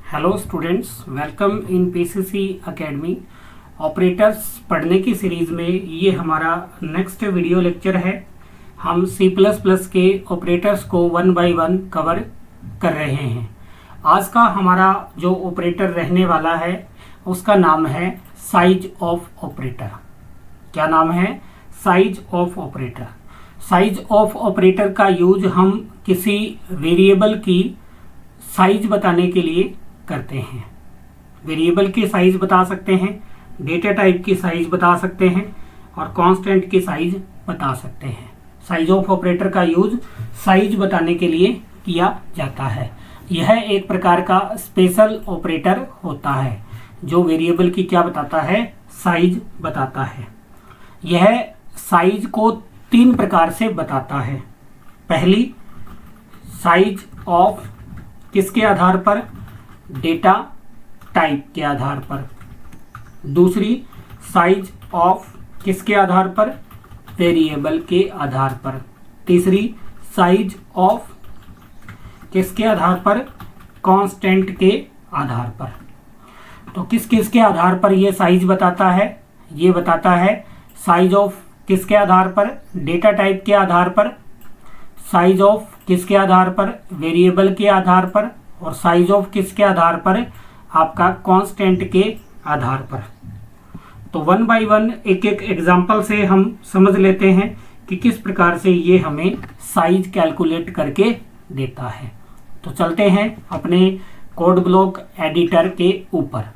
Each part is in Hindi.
Hello students, welcome in PCC academy. Operators पढ़ने की सीरीज़ में ये हमारा नेक्स्ट वीडियो लेक्चर है। हम सी प्लस प्लस के ऑपरेटर्स को वन बाय वन कवर कर रहे हैं। आज का हमारा जो ऑपरेटर रहने वाला है उसका नाम है साइज ऑफ ऑपरेटर। क्या नाम है? Size of operator. Size of operator का यूज हम किसी वेरिएबल की साइज बताने के लिए करते हैं। वेरिएबल की साइज बता सकते हैं, डेटा टाइप की साइज बता सकते हैं और कांस्टेंट की साइज बता सकते हैं। साइज ऑफ ऑपरेटर का यूज साइज बताने के लिए किया जाता है। यह एक प्रकार का स्पेशल ऑपरेटर होता है जो वेरिएबल की क्या बताता है? साइज बताता है। यह साइज को तीन प्रकार से बताता है। पहली, साइज ऑफ किसके आधार पर? डेटा टाइप के आधार पर। दूसरी, साइज ऑफ किसके आधार पर? वेरिएबल के आधार पर। तीसरी, साइज ऑफ किसके आधार पर? कांस्टेंट के आधार पर। तो किस किस के आधार पर यह साइज बताता है? ये बताता है साइज ऑफ किसके आधार पर? डेटा टाइप के आधार पर। साइज ऑफ किसके आधार पर? वेरिएबल के आधार पर। और साइज ऑफ किसके आधार पर? आपका कांस्टेंट के आधार पर। तो वन बाय वन एक एक एग्जांपल से हम समझ लेते हैं कि किस प्रकार से ये हमें साइज कैलकुलेट करके देता है। तो चलते हैं अपने कोड ब्लॉक एडिटर के ऊपर।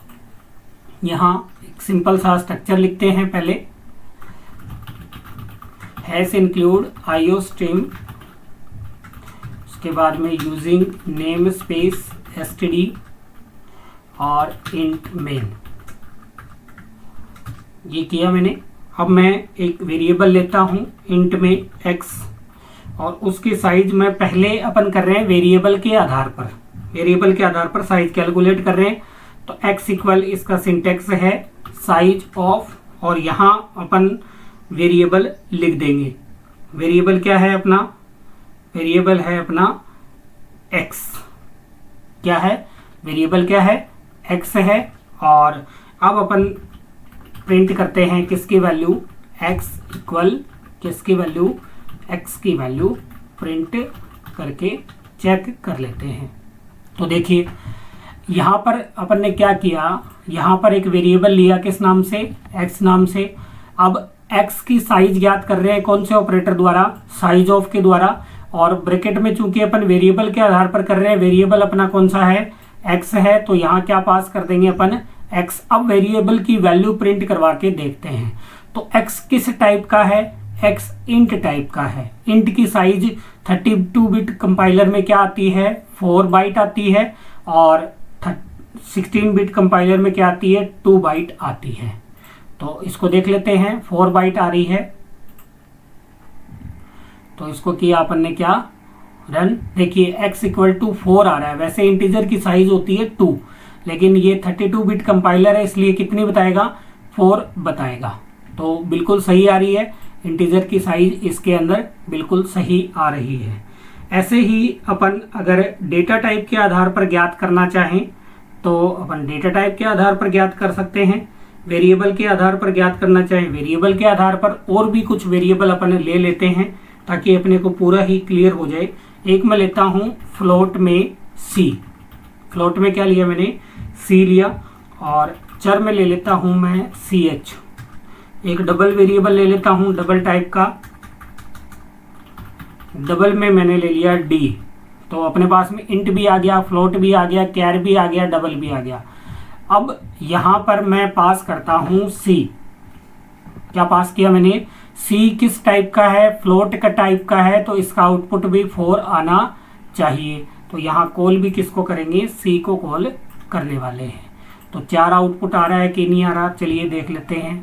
यहाँ एक सिंपल सा स्ट्रक्चर लिखते हैं। पहले हैश इंक्लूड आईओ स्ट्रीम, के बाद में यूजिंग नेम स्पेस एसटीडी और इंट मेन। ये किया मैंने। अब मैं एक वेरिएबल लेता हूं इंट में एक्स और उसकी साइज में पहले अपन कर रहे हैं वेरिएबल के आधार पर। वेरिएबल के आधार पर साइज कैलकुलेट कर रहे हैं। तो एक्स इक्वल इसका सिंटेक्स है साइज ऑफ, और यहाँ अपन वेरिएबल लिख देंगे। वेरिएबल क्या है अपना? वेरिएबल है अपना x। क्या है? वेरिएबल क्या है? x है। और अब अपन प्रिंट करते हैं किसकी वैल्यू? x इक्वल किसकी वैल्यू? x की वैल्यू प्रिंट करके चेक कर लेते हैं। तो देखिए यहाँ पर अपन ने क्या किया, यहाँ पर एक वेरिएबल लिया किस नाम से? x नाम से। अब x की साइज ज्ञात कर रहे हैं कौन से ऑपरेटर द्वारा? साइज ऑफ के द्वारा। और ब्रैकेट में चूंकि अपन वेरिएबल के आधार पर कर रहे हैं, वेरिएबल अपना कौन सा है? x है। तो यहाँ क्या पास कर देंगे अपन? x। अब वेरिएबल की वैल्यू प्रिंट करवा के देखते हैं। तो x किस टाइप का है? x इंट टाइप का है। इंट की साइज 32 बिट कंपाइलर में क्या आती है? 4 बाइट आती है। और 16 बिट कंपाइलर में क्या आती है? 2 बाइट आती है। तो इसको देख लेते हैं। 4 बाइट आ रही है तो इसको किया अपन ने क्या? रन। देखिए x इक्वल टू 4 आ रहा है। वैसे इंटीजर की साइज होती है 2, लेकिन ये 32 बिट कंपाइलर है इसलिए कितनी बताएगा? 4 बताएगा। तो बिल्कुल सही आ रही है। इंटीजर की साइज इसके अंदर बिल्कुल सही आ रही है। ऐसे ही अपन अगर डेटा टाइप के आधार पर ज्ञात करना चाहें तो अपन डेटा टाइप के आधार पर ज्ञात कर सकते हैं। वेरिएबल के आधार पर ज्ञात करना चाहें वेरिएबल के आधार पर। और भी कुछ वेरिएबल अपन ले लेते हैं ताकि अपने को पूरा ही क्लियर हो जाए। एक मैं लेता हूं फ्लोट में c। फ्लोट में क्या लिया मैंने? c लिया। और चर में ले लेता हूं मैं ch। एक डबल वेरिएबल ले लेता हूं डबल टाइप का। डबल में मैंने ले लिया d। तो अपने पास में इंट भी आ गया, फ्लोट भी आ गया, कैर भी आ गया, डबल भी आ गया। अब यहां पर मैं पास करता हूं c। क्या पास किया मैंने? c किस टाइप का है? फ्लोट का टाइप का है। तो इसका आउटपुट भी 4 आना चाहिए। तो यहाँ कॉल भी किसको करेंगे? c को कॉल करने वाले हैं। तो 4 आउटपुट आ रहा है कि नहीं आ रहा? चलिए देख लेते हैं।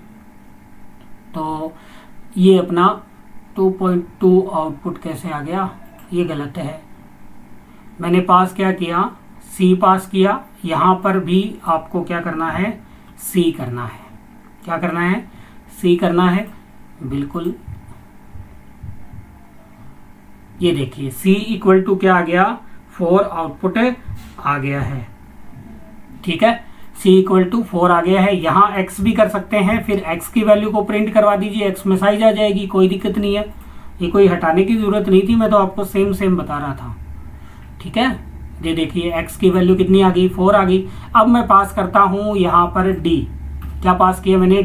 तो ये अपना 2.2 आउटपुट कैसे आ गया? ये गलत है। मैंने पास क्या किया? c पास किया। यहाँ पर भी आपको क्या करना है? c करना है। क्या करना है? c करना है। बिल्कुल ये देखिए c इक्वल टू क्या आ गया? 4 आउटपुट आ गया है। ठीक है, c इक्वल टू 4 आ गया है। यहाँ x भी कर सकते हैं, फिर x की वैल्यू को प्रिंट करवा दीजिए, x में साइज आ जाएगी, कोई दिक्कत नहीं है। ये कोई हटाने की ज़रूरत नहीं थी, मैं तो आपको सेम बता रहा था। ठीक है, ये देखिए x की वैल्यू कितनी आ गई, 4 आ गई। अब मैं पास करता हूँ यहाँ पर d, क्या पास किया मैंने,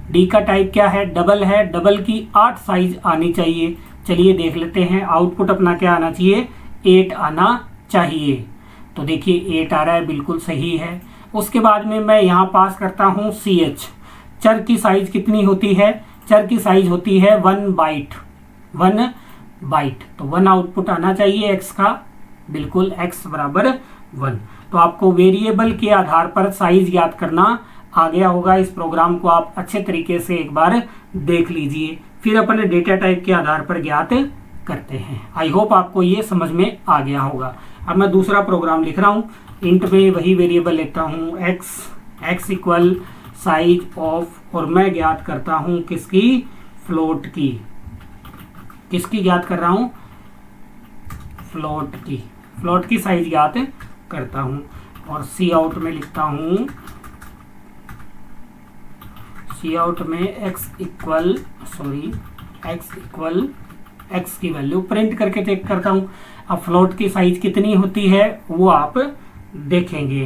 d का टाइप क्या है, डबल है, डबल की 8 साइज आनी चाहिए। चलिए देख लेते हैं, आउटपुट अपना क्या आना चाहिए, 8 आना चाहिए। तो देखिए 8 आ रहा है, बिल्कुल सही है। उसके बाद में मैं यहाँ पास करता हूँ ch, चर की साइज कितनी होती है, चर की साइज होती है 1 बाइट, 1 बाइट। तो 1 आउटपुट आना चाहिए x का, बिल्कुल x बराबर 1। तो आपको वेरिएबल के आधार पर साइज ज्ञात करना आ गया होगा। इस प्रोग्राम को आप अच्छे तरीके से एक बार देख लीजिए, फिर अपने डेटा टाइप के आधार पर ज्ञात करते हैं। आई होप आपको ये समझ में आ गया होगा। अब मैं दूसरा प्रोग्राम लिख रहा हूँ, इंट में वही वेरिएबल लेता हूँ x इक्वल साइज ऑफ, और मैं ज्ञात करता हूँ किसकी, फ्लोट की। किसकी ज्ञात कर रहा हूँ, फ्लोट की। फ्लोट की साइज ज्ञात करता हूँ और सी आउट में लिखता हूँ, सी आउट में x इक्वल x की वैल्यू प्रिंट करके चेक करता हूँ। अब फ्लोट की साइज कितनी होती है वो आप देखेंगे।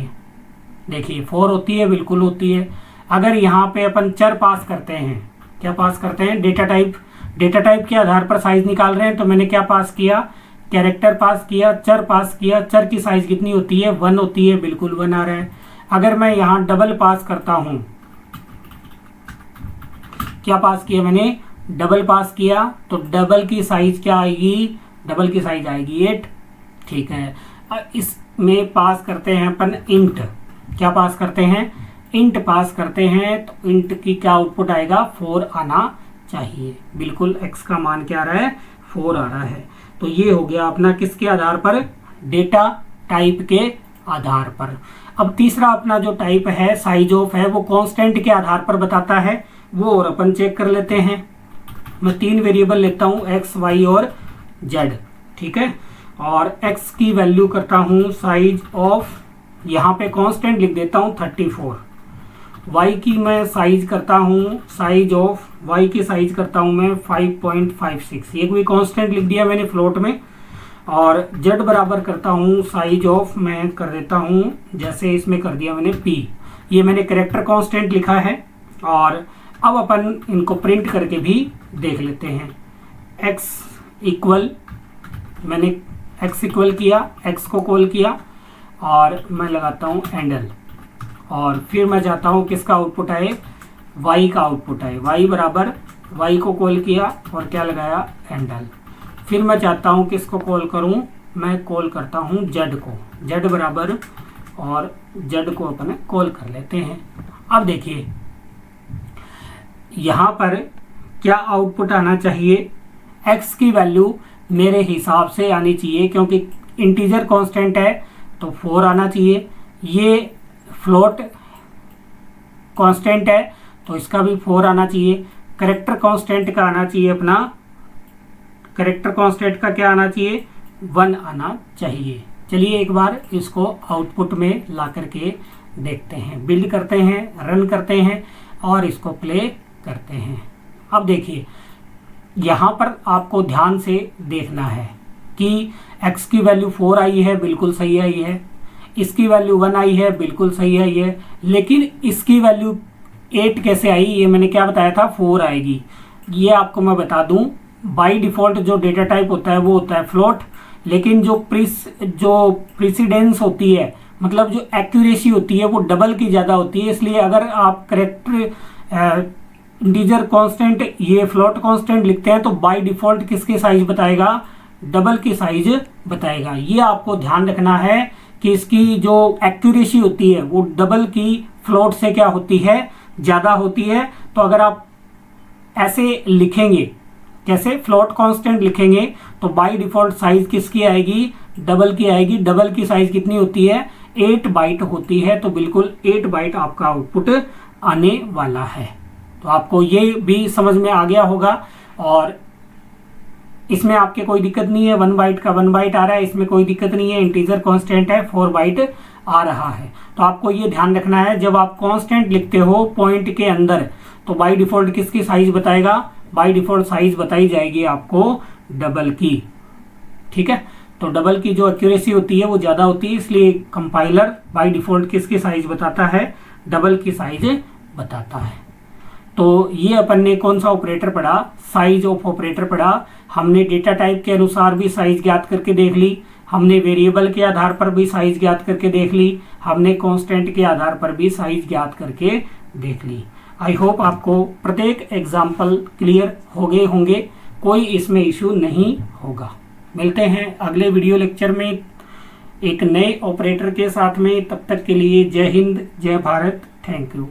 देखिए 4 होती है, बिल्कुल होती है। अगर यहाँ पे अपन चर पास करते हैं, क्या पास करते हैं, डेटा टाइप के आधार पर साइज निकाल रहे हैं, तो मैंने क्या पास किया, कैरेक्टर पास किया, चर पास किया। चर की साइज कितनी होती है, 1 होती है, बिल्कुल 1 आ रहा है। अगर मैं यहाँ डबल पास करता हूँ, क्या पास किया मैंने, डबल पास किया, तो डबल की साइज क्या आएगी, डबल की साइज आएगी 8। ठीक है, इसमें पास करते हैं अपन इंट, क्या पास करते हैं, इंट पास करते हैं, तो इंट की क्या आउटपुट आएगा, 4 आना चाहिए। बिल्कुल x का मान क्या आ रहा है, 4 आ रहा है। तो ये हो गया अपना किसके आधार पर, डेटा टाइप के आधार पर। अब तीसरा अपना जो टाइप है, साइज ऑफ है, वो कांस्टेंट के आधार पर बताता है, वो और अपन चेक कर लेते हैं। मैं 3 वेरिएबल लेता हूँ, x, y और z। ठीक है, और x की वैल्यू करता हूँ साइज ऑफ, यहाँ पे कांस्टेंट लिख देता हूँ 34। y की मैं साइज करता हूँ, साइज ऑफ y की साइज करता हूँ मैं 5.56, ये कोई कांस्टेंट लिख दिया मैंने फ्लोट में। और z बराबर करता हूँ साइज ऑफ, मैं कर देता हूँ जैसे इसमें कर दिया मैंने p, ये मैंने कैरेक्टर कांस्टेंट लिखा है। और अब अपन इनको प्रिंट करके भी देख लेते हैं। x इक्वल, मैंने x इक्वल किया, x को कॉल किया और मैं लगाता हूँ एंडल, और फिर मैं चाहता हूँ किसका आउटपुट आए, y का आउटपुट आए। y बराबर, y को कॉल किया और क्या लगाया, एंडल। फिर मैं चाहता हूँ किसको कॉल करूँ, मैं कॉल करता हूँ z को, z बराबर, और z को अपन कॉल कर लेते हैं। अब देखिए यहाँ पर क्या आउटपुट आना चाहिए, x की वैल्यू मेरे हिसाब से आनी चाहिए, क्योंकि इंटीजर कांस्टेंट है तो 4 आना चाहिए। ये फ्लोट कांस्टेंट है तो इसका भी 4 आना चाहिए। कैरेक्टर कांस्टेंट का आना चाहिए अपना, कैरेक्टर कांस्टेंट का क्या आना चाहिए, 1 आना चाहिए। चलिए एक बार इसको आउटपुट में ला करके देखते हैं, बिल्ड करते हैं, रन करते हैं और इसको प्ले करते हैं। अब देखिए यहाँ पर आपको ध्यान से देखना है कि x की वैल्यू 4 आई है, बिल्कुल सही आई है, इसकी वैल्यू 1 आई है, बिल्कुल सही आई है, लेकिन इसकी वैल्यू 8 कैसे आई, ये मैंने क्या बताया था, 4 आएगी। ये आपको मैं बता दूं, बाय डिफ़ॉल्ट जो डेटा टाइप होता है वो होता है फ्लोट, लेकिन जो प्रीसिडेंस होती है, मतलब जो एक्यूरेसी होती है वो डबल की ज़्यादा होती है। इसलिए अगर आप करेक्टर इंटीजर कांस्टेंट ये फ्लोट कांस्टेंट लिखते हैं तो बाय डिफ़ॉल्ट किसकी साइज बताएगा, डबल की साइज बताएगा। ये आपको ध्यान रखना है कि इसकी जो एक्यूरेसी होती है वो डबल की फ्लोट से क्या होती है, ज़्यादा होती है। तो अगर आप ऐसे लिखेंगे, कैसे, फ्लोट कांस्टेंट लिखेंगे तो बाय डिफ़ॉल्ट साइज किसकी आएगी, डबल की आएगी। डबल की साइज कितनी होती है, 8 बाइट होती है। तो बिल्कुल 8 बाइट आपका आउटपुट आने वाला है। तो आपको ये भी समझ में आ गया होगा और इसमें आपके कोई दिक्कत नहीं है। 1 बाइट का 1 बाइट आ रहा है, इसमें कोई दिक्कत नहीं है। इंटीजर कांस्टेंट है, 4 बाइट आ रहा है। तो आपको ये ध्यान रखना है, जब आप कांस्टेंट लिखते हो पॉइंट के अंदर तो बाय डिफॉल्ट किसकी साइज बताएगा, बाय डिफॉल्ट साइज बताई जाएगी आपको डबल की। ठीक है, तो डबल की जो एक्यूरेसी होती है वो ज़्यादा होती है, इसलिए कंपाइलर बाय डिफॉल्ट किसकी साइज बताता है, डबल की साइज बताता है। तो ये अपन ने कौन सा ऑपरेटर पढ़ा, साइज ऑफ ऑपरेटर पढ़ा। हमने डेटा टाइप के अनुसार भी साइज ज्ञात करके देख ली, हमने वेरिएबल के आधार पर भी साइज ज्ञात करके देख ली, हमने कांस्टेंट के आधार पर भी साइज ज्ञात करके देख ली। आई होप आपको प्रत्येक एग्जाम्पल क्लियर हो गए होंगे, कोई इसमें इशू नहीं होगा। मिलते हैं अगले वीडियो लेक्चर में एक नए ऑपरेटर के साथ में, तब तक के लिए जय हिंद, जय भारत, थैंक यू।